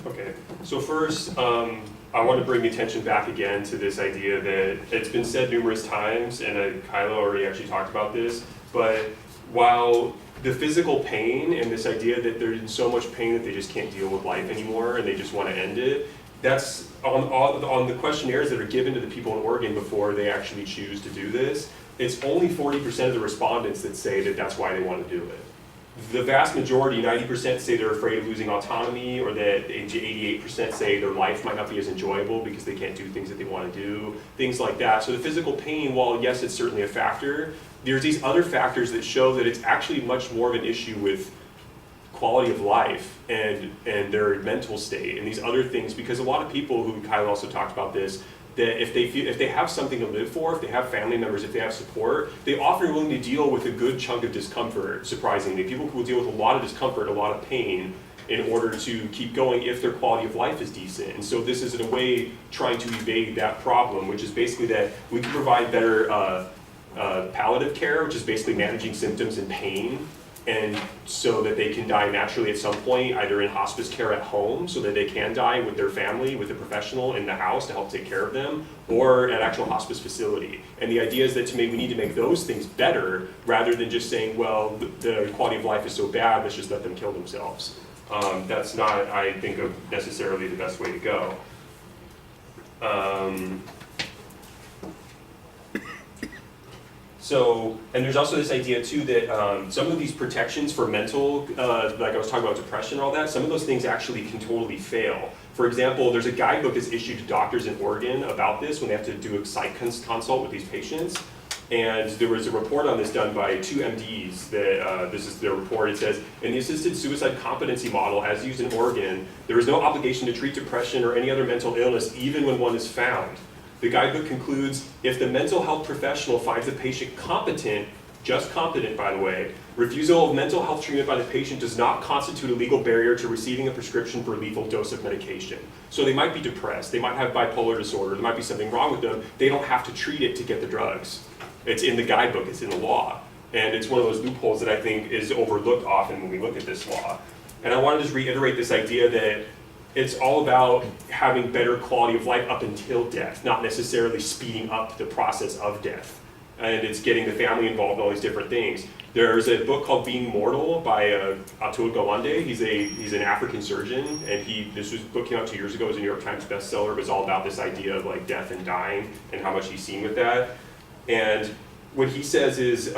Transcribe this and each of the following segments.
Okay, so first, I want to bring attention back again to this idea that it's been said numerous times, and Kyla already actually talked about this, but while the physical pain and this idea that they're in so much pain that they just can't deal with life anymore and they just want to end it, that's on the questionnaires that are given to the people in Oregon before they actually choose to do this, it's only 40% of the respondents that say that that's why they want to do it. The vast majority, 90%, say they're afraid of losing autonomy, or that 88% say their life might not be as enjoyable because they can't do things that they want to do, things like that. So the physical pain, while yes, it's certainly a factor, there's these other factors that show that it's actually much more of an issue with quality of life and their mental state and these other things, because a lot of people who, Kyle also talked about this, that if they have something to live for, if they have family members, if they have support, they often are willing to deal with a good chunk of discomfort, surprisingly. People will deal with a lot of discomfort, a lot of pain, in order to keep going if their quality of life is decent. And so this is in a way trying to evade that problem, which is basically that we can provide better palliative care, which is basically managing symptoms and pain, and so that they can die naturally at some point, either in hospice care at home, so that they can die with their family, with a professional in the house to help take care of them, or an actual hospice facility. And the idea is that we need to make those things better, rather than just saying, well, the quality of life is so bad, let's just let them kill themselves. That's not, I think, necessarily the best way to go. So, and there's also this idea too that some of these protections for mental, like I was talking about depression and all that, some of those things actually can totally fail. For example, there's a guidebook that's issued to doctors in Oregon about this when they have to do a psych consult with these patients. And there was a report on this done by 2 MDs that, this is their report, it says, in the assisted suicide competency model as used in Oregon, there is no obligation to treat depression or any other mental illness even when one is found. The guidebook concludes, if the mental health professional finds the patient competent, just competent by the way, refusal of mental health treatment by the patient does not constitute a legal barrier to receiving a prescription for a lethal dose of medication. So they might be depressed, they might have bipolar disorder, there might be something wrong with them, they don't have to treat it to get the drugs. It's in the guidebook, it's in the law. And it's one of those loopholes that I think is overlooked often when we look at this law. And I want to just reiterate this idea that it's all about having better quality of life up until death, not necessarily speeding up the process of death. And it's getting the family involved in all these different things. There's a book called Being Mortal by Atul Gawande. He's an African surgeon, and this book came out 2 years ago. It was a New York Times bestseller. It was all about this idea of like death and dying and how much he's seen with that. And what he says is,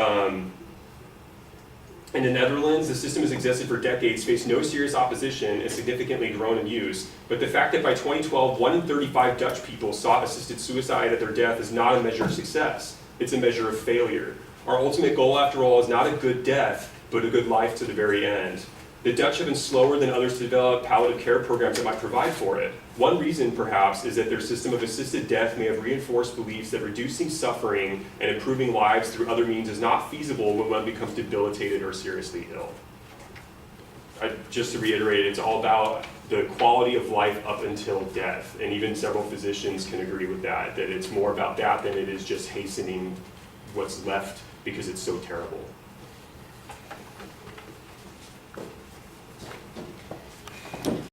in the Netherlands, the system has existed for decades, faced no serious opposition, and significantly grown in use. But the fact that by 2012, 1 in 35 Dutch people sought assisted suicide at their death is not a measure of success. It's a measure of failure. Our ultimate goal, after all, is not a good death, but a good life to the very end. The Dutch have been slower than others to develop palliative care programs that might provide for it. One reason, perhaps, is that their system of assisted death may have reinforced beliefs that reducing suffering and improving lives through other means is not feasible when one becomes debilitated or seriously ill. Just to reiterate, it's all about the quality of life up until death, and even several physicians can agree with that it's more about that than it is just hastening what's left because it's so terrible.